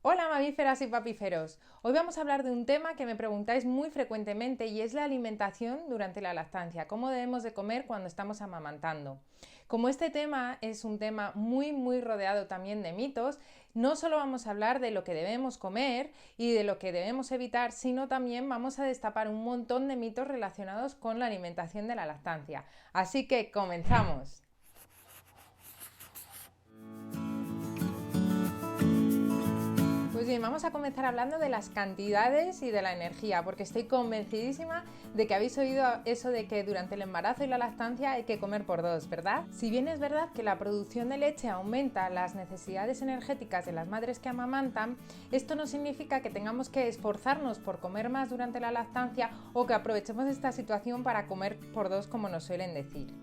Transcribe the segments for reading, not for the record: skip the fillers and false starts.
Hola mamíferas y papíferos, hoy vamos a hablar de un tema que me preguntáis muy frecuentemente y es la alimentación durante la lactancia, cómo debemos de comer cuando estamos amamantando. Como este tema es un tema muy rodeado también de mitos, no solo vamos a hablar de lo que debemos comer y de lo que debemos evitar, sino también vamos a destapar un montón de mitos relacionados con la alimentación de la lactancia. Así que comenzamos. Pues bien, vamos a comenzar hablando de las cantidades y de la energía, porque estoy convencidísima de que habéis oído eso de que durante el embarazo y la lactancia hay que comer por dos, ¿verdad? Si bien es verdad que la producción de leche aumenta las necesidades energéticas de las madres que amamantan, esto no significa que tengamos que esforzarnos por comer más durante la lactancia o que aprovechemos esta situación para comer por dos, como nos suelen decir.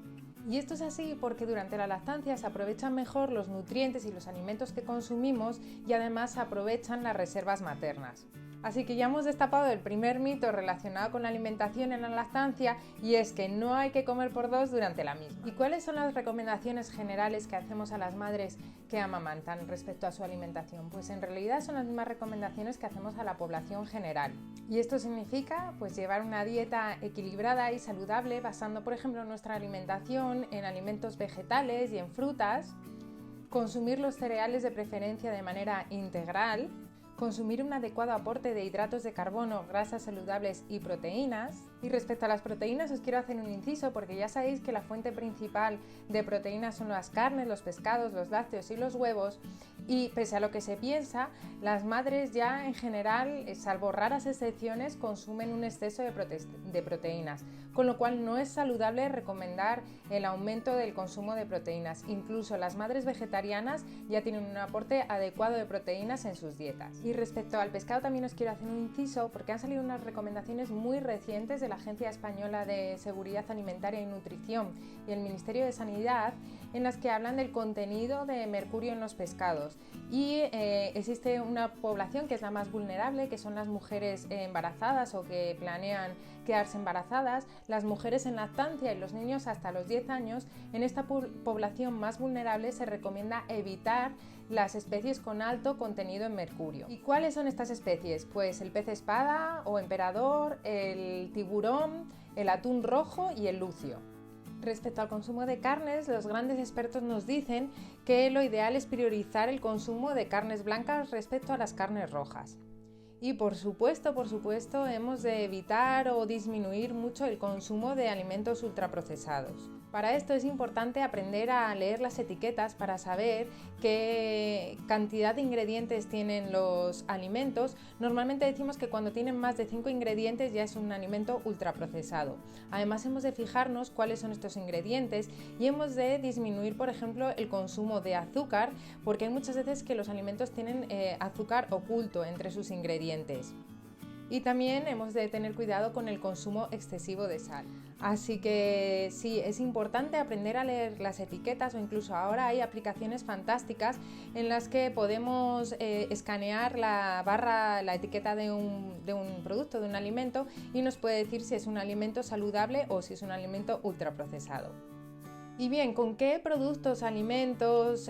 Y esto es así porque durante la lactancia se aprovechan mejor los nutrientes y los alimentos que consumimos y además se aprovechan las reservas maternas. Así que ya hemos destapado el primer mito relacionado con la alimentación en la lactancia y es que no hay que comer por dos durante la misma. ¿Y cuáles son las recomendaciones generales que hacemos a las madres que amamantan respecto a su alimentación? Pues en realidad son las mismas recomendaciones que hacemos a la población general. Y esto significa pues llevar una dieta equilibrada y saludable basando por ejemplo nuestra alimentación en alimentos vegetales y en frutas, consumir los cereales de preferencia de manera integral, consumir un adecuado aporte de hidratos de carbono, grasas saludables y proteínas. Y respecto a las proteínas os quiero hacer un inciso porque ya sabéis que la fuente principal de proteínas son las carnes, los pescados, los lácteos y los huevos y pese a lo que se piensa, las madres ya en general, salvo raras excepciones, consumen un exceso de proteínas, con lo cual no es saludable recomendar el aumento del consumo de proteínas. Incluso las madres vegetarianas ya tienen un aporte adecuado de proteínas en sus dietas. Y respecto al pescado también os quiero hacer un inciso porque han salido unas recomendaciones muy recientes de la Agencia Española de Seguridad Alimentaria y Nutrición y el Ministerio de Sanidad en las que hablan del contenido de mercurio en los pescados y existe una población que es la más vulnerable, que son las mujeres embarazadas o que planean quedarse embarazadas, las mujeres en lactancia y los niños hasta los 10 años. En esta población más vulnerable se recomienda evitar las especies con alto contenido en mercurio. ¿Y cuáles son estas especies? Pues el pez espada o emperador, el tiburón, el atún rojo y el lucio. Respecto al consumo de carnes, los grandes expertos nos dicen que lo ideal es priorizar el consumo de carnes blancas respecto a las carnes rojas. Y por supuesto, hemos de evitar o disminuir mucho el consumo de alimentos ultraprocesados. Para esto es importante aprender a leer las etiquetas para saber qué cantidad de ingredientes tienen los alimentos. Normalmente decimos que cuando tienen más de 5 ingredientes ya es un alimento ultraprocesado. Además hemos de fijarnos cuáles son estos ingredientes y hemos de disminuir, por ejemplo, el consumo de azúcar, porque hay muchas veces que los alimentos tienen azúcar oculto entre sus ingredientes. Y también hemos de tener cuidado con el consumo excesivo de sal. Así que sí, es importante aprender a leer las etiquetas o incluso ahora hay aplicaciones fantásticas en las que podemos escanear la etiqueta de un producto, de un alimento y nos puede decir si es un alimento saludable o si es un alimento ultraprocesado. Y bien, ¿con qué productos, alimentos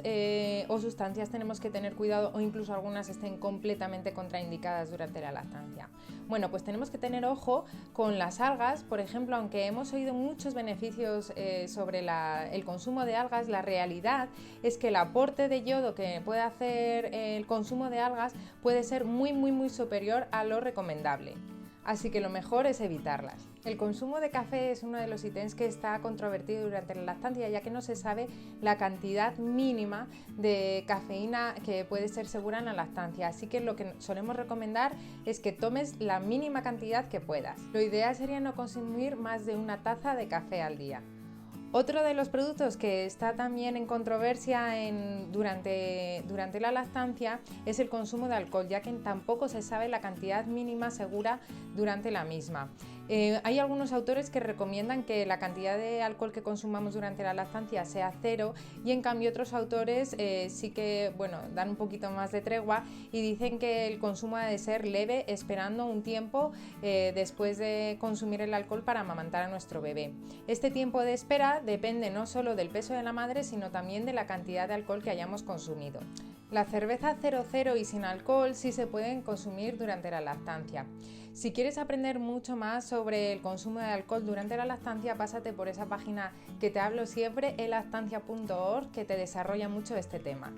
o sustancias tenemos que tener cuidado o incluso algunas estén completamente contraindicadas durante la lactancia? Bueno, pues tenemos que tener ojo con las algas, por ejemplo, aunque hemos oído muchos beneficios sobre el consumo de algas, la realidad es que el aporte de yodo que puede hacer el consumo de algas puede ser muy superior a lo recomendable. Así que lo mejor es evitarlas. El consumo de café es uno de los ítems que está controvertido durante la lactancia, ya que no se sabe la cantidad mínima de cafeína que puede ser segura en la lactancia. Así que lo que solemos recomendar es que tomes la mínima cantidad que puedas. Lo ideal sería no consumir más de una taza de café al día. Otro de los productos que está también en controversia durante la lactancia es el consumo de alcohol, ya que tampoco se sabe la cantidad mínima segura durante la misma. Hay algunos autores que recomiendan que la cantidad de alcohol que consumamos durante la lactancia sea 0 y en cambio otros autores sí que dan un poquito más de tregua y dicen que el consumo ha de ser leve esperando un tiempo después de consumir el alcohol para amamantar a nuestro bebé. Este tiempo de espera depende no solo del peso de la madre sino también de la cantidad de alcohol que hayamos consumido. La cerveza 00 y sin alcohol sí se pueden consumir durante la lactancia. Si quieres aprender mucho más sobre el consumo de alcohol durante la lactancia, pásate por esa página que te hablo siempre, elactancia.org, que te desarrolla mucho este tema.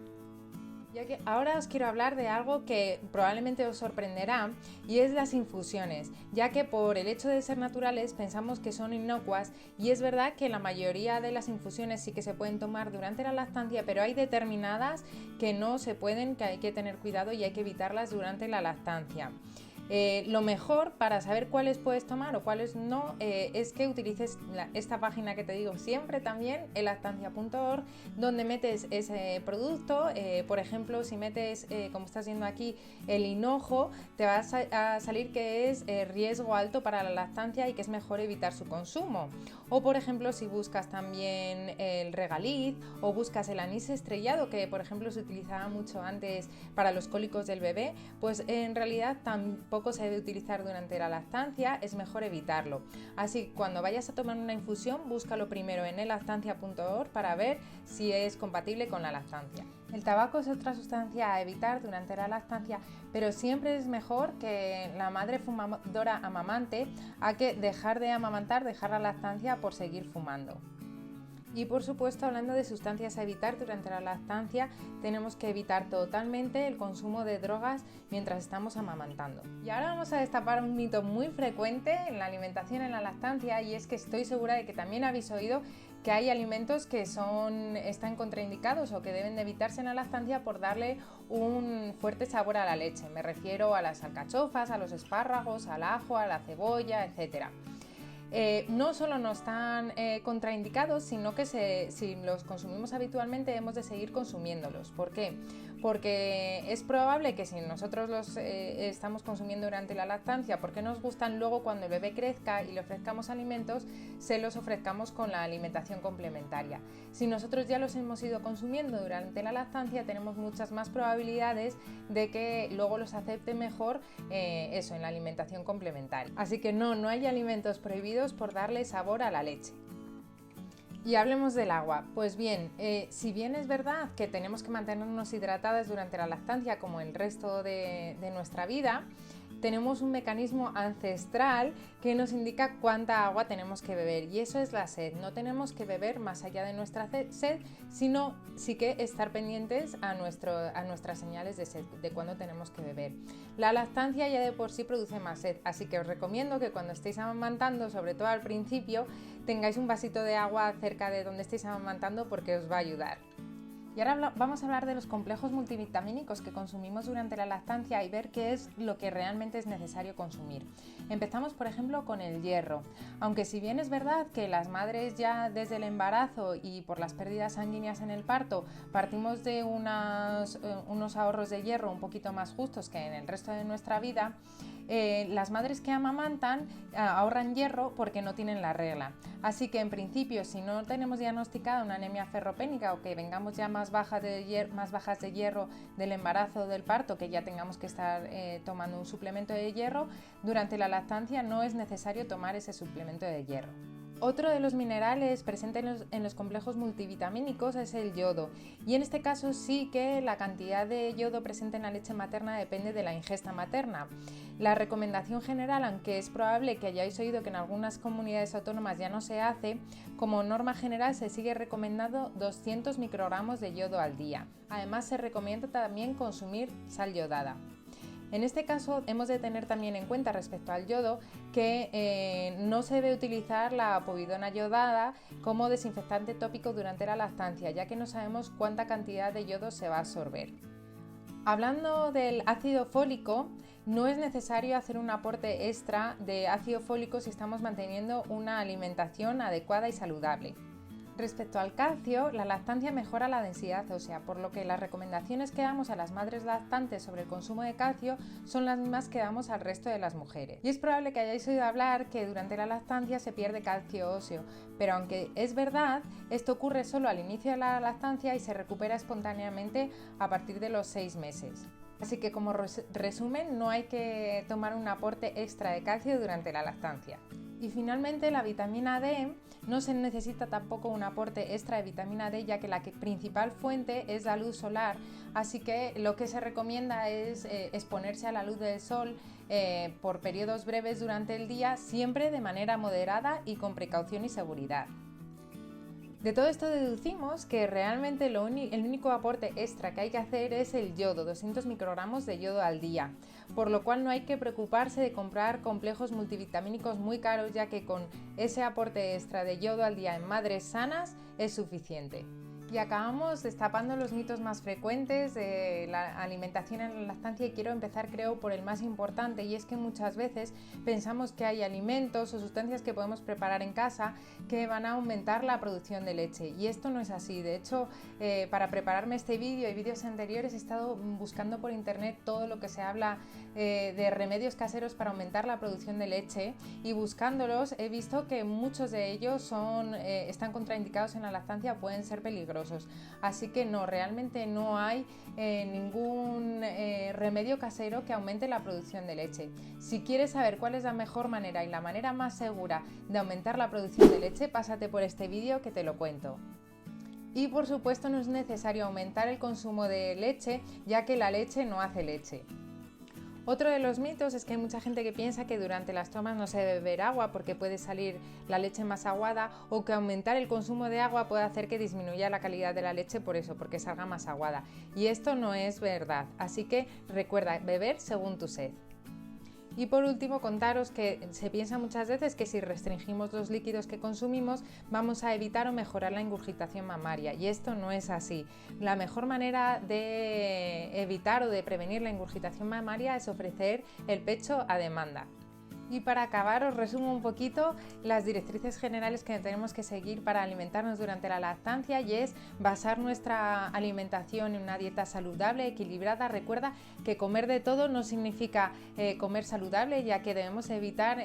Ya que ahora os quiero hablar de algo que probablemente os sorprenderá, y es las infusiones, ya que por el hecho de ser naturales pensamos que son inocuas, y es verdad que la mayoría de las infusiones sí que se pueden tomar durante la lactancia, pero hay determinadas que no se pueden, que hay que tener cuidado y hay que evitarlas durante la lactancia. Lo mejor para saber cuáles puedes tomar o cuáles no es que utilices esta página que te digo siempre también, elactancia.org, donde metes ese producto. Por ejemplo, si metes, como estás viendo aquí, el hinojo, te va a salir que es riesgo alto para la lactancia y que es mejor evitar su consumo. O por ejemplo, si buscas también el regaliz o buscas el anís estrellado, que por ejemplo se utilizaba mucho antes para los cólicos del bebé, pues en realidad tampoco se debe utilizar durante la lactancia, es mejor evitarlo. Así que cuando vayas a tomar una infusión, búscalo primero en elactancia.org para ver si es compatible con la lactancia. El tabaco es otra sustancia a evitar durante la lactancia, pero siempre es mejor que la madre fumadora amamante a que dejar de amamantar, dejar la lactancia por seguir fumando. Y por supuesto, hablando de sustancias a evitar durante la lactancia, tenemos que evitar totalmente el consumo de drogas mientras estamos amamantando. Y ahora vamos a destapar un mito muy frecuente en la alimentación en la lactancia, y es que estoy segura de que también habéis oído que hay alimentos que están contraindicados o que deben de evitarse en la lactancia por darle un fuerte sabor a la leche. Me refiero a las alcachofas, a los espárragos, al ajo, a la cebolla, etc. No solo no están contraindicados, sino que si los consumimos habitualmente hemos de seguir consumiéndolos. ¿Por qué? Porque es probable que si nosotros los estamos consumiendo durante la lactancia, porque nos gustan, luego cuando el bebé crezca y le ofrezcamos alimentos, se los ofrezcamos con la alimentación complementaria. Si nosotros ya los hemos ido consumiendo durante la lactancia, tenemos muchas más probabilidades de que luego los acepte mejor en la alimentación complementaria. Así que no hay alimentos prohibidos por darle sabor a la leche. Y hablemos del agua. Pues bien, si bien es verdad que tenemos que mantenernos hidratadas durante la lactancia como el resto de nuestra vida, tenemos un mecanismo ancestral que nos indica cuánta agua tenemos que beber, y eso es la sed. No tenemos que beber más allá de nuestra sed, sino sí que estar pendientes a nuestras señales de sed, de cuándo tenemos que beber. La lactancia ya de por sí produce más sed, así que os recomiendo que cuando estéis amamantando, sobre todo al principio, tengáis un vasito de agua cerca de donde estéis amamantando, porque os va a ayudar. Y ahora vamos a hablar de los complejos multivitamínicos que consumimos durante la lactancia y ver qué es lo que realmente es necesario consumir. Empezamos, por ejemplo, con el hierro. Aunque si bien es verdad que las madres ya desde el embarazo y por las pérdidas sanguíneas en el parto partimos de unos ahorros de hierro un poquito más justos que en el resto de nuestra vida, las madres que amamantan ahorran hierro porque no tienen la regla. Así que en principio, si no tenemos diagnosticada una anemia ferropénica o que vengamos ya más bajas de hierro del embarazo o del parto, que ya tengamos que estar tomando un suplemento de hierro, durante la lactancia no es necesario tomar ese suplemento de hierro. Otro de los minerales presentes en los complejos multivitamínicos es el yodo, y en este caso sí que la cantidad de yodo presente en la leche materna depende de la ingesta materna. La recomendación general, aunque es probable que hayáis oído que en algunas comunidades autónomas ya no se hace, como norma general se sigue recomendando 200 microgramos de yodo al día. Además, se recomienda también consumir sal yodada. En este caso hemos de tener también en cuenta respecto al yodo que no se debe utilizar la povidona yodada como desinfectante tópico durante la lactancia, ya que no sabemos cuánta cantidad de yodo se va a absorber. Hablando del ácido fólico, no es necesario hacer un aporte extra de ácido fólico si estamos manteniendo una alimentación adecuada y saludable. Respecto al calcio, la lactancia mejora la densidad ósea, por lo que las recomendaciones que damos a las madres lactantes sobre el consumo de calcio son las mismas que damos al resto de las mujeres. Y es probable que hayáis oído hablar que durante la lactancia se pierde calcio óseo, pero aunque es verdad, esto ocurre solo al inicio de la lactancia y se recupera espontáneamente a partir de los 6 meses. Así que como resumen, no hay que tomar un aporte extra de calcio durante la lactancia. Y finalmente la vitamina D, no se necesita tampoco un aporte extra de vitamina D, ya que la principal fuente es la luz solar, así que lo que se recomienda es exponerse a la luz del sol por periodos breves durante el día, siempre de manera moderada y con precaución y seguridad. De todo esto deducimos que realmente el único aporte extra que hay que hacer es el yodo, 200 microgramos de yodo al día, por lo cual no hay que preocuparse de comprar complejos multivitamínicos muy caros, ya que con ese aporte extra de yodo al día en madres sanas es suficiente. Y acabamos destapando los mitos más frecuentes de la alimentación en la lactancia y quiero empezar, creo, por el más importante, y es que muchas veces pensamos que hay alimentos o sustancias que podemos preparar en casa que van a aumentar la producción de leche, y esto no es así. De hecho, para prepararme este vídeo y vídeos anteriores he estado buscando por internet todo lo que se habla de remedios caseros para aumentar la producción de leche, y buscándolos he visto que muchos de ellos están contraindicados en la lactancia, pueden ser peligrosos. Así que no, realmente no hay ningún remedio casero que aumente la producción de leche. Si quieres saber cuál es la mejor manera y la manera más segura de aumentar la producción de leche, pásate por este vídeo que te lo cuento. Y por supuesto no es necesario aumentar el consumo de leche, ya que la leche no hace leche. Otro de los mitos es que hay mucha gente que piensa que durante las tomas no se debe beber agua porque puede salir la leche más aguada, o que aumentar el consumo de agua puede hacer que disminuya la calidad de la leche porque salga más aguada. Y esto no es verdad, así que recuerda beber según tu sed. Y por último, contaros que se piensa muchas veces que si restringimos los líquidos que consumimos vamos a evitar o mejorar la ingurgitación mamaria, y esto no es así. La mejor manera de evitar o de prevenir la ingurgitación mamaria es ofrecer el pecho a demanda. Y para acabar os resumo un poquito las directrices generales que tenemos que seguir para alimentarnos durante la lactancia, y es basar nuestra alimentación en una dieta saludable, equilibrada. Recuerda que comer de todo no significa comer saludable, ya que debemos evitar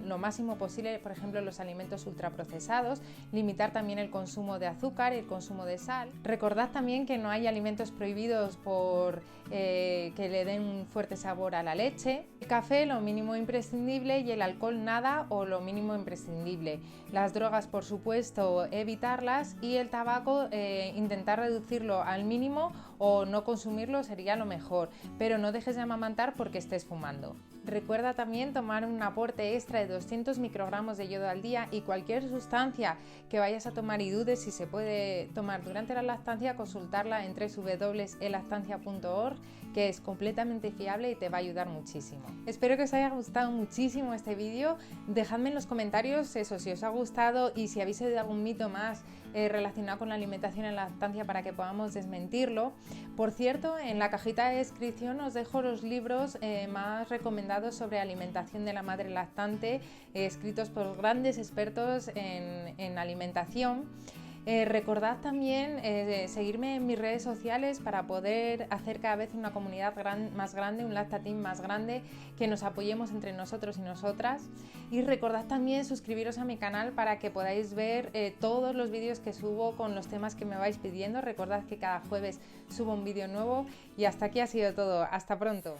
lo máximo posible, por ejemplo, los alimentos ultraprocesados, limitar también el consumo de azúcar y el consumo de sal. Recordad también que no hay alimentos prohibidos por que le den un fuerte sabor a la leche. El café lo mínimo imprescindible, y el alcohol nada o lo mínimo imprescindible. Las drogas, por supuesto, evitarlas, y el tabaco intentar reducirlo al mínimo o no consumirlo sería lo mejor, pero no dejes de amamantar porque estés fumando. Recuerda también tomar un aporte extra de 200 microgramos de yodo al día, y cualquier sustancia que vayas a tomar y dudes si se puede tomar durante la lactancia, consultarla en www.elactancia.org, que es completamente fiable y te va a ayudar muchísimo. Espero que os haya gustado muchísimo este vídeo. Dejadme en los comentarios eso, si os ha gustado y si habéis oído algún mito más relacionado con la alimentación en la lactancia para que podamos desmentirlo. Por cierto, en la cajita de descripción os dejo los libros más recomendados sobre alimentación de la madre lactante, escritos por grandes expertos en alimentación. Recordad también seguirme en mis redes sociales para poder hacer cada vez una comunidad más grande, un lactateam más grande, que nos apoyemos entre nosotros y nosotras. Y recordad también suscribiros a mi canal para que podáis ver todos los vídeos que subo con los temas que me vais pidiendo. Recordad que cada jueves subo un vídeo nuevo, y hasta aquí ha sido todo. Hasta pronto.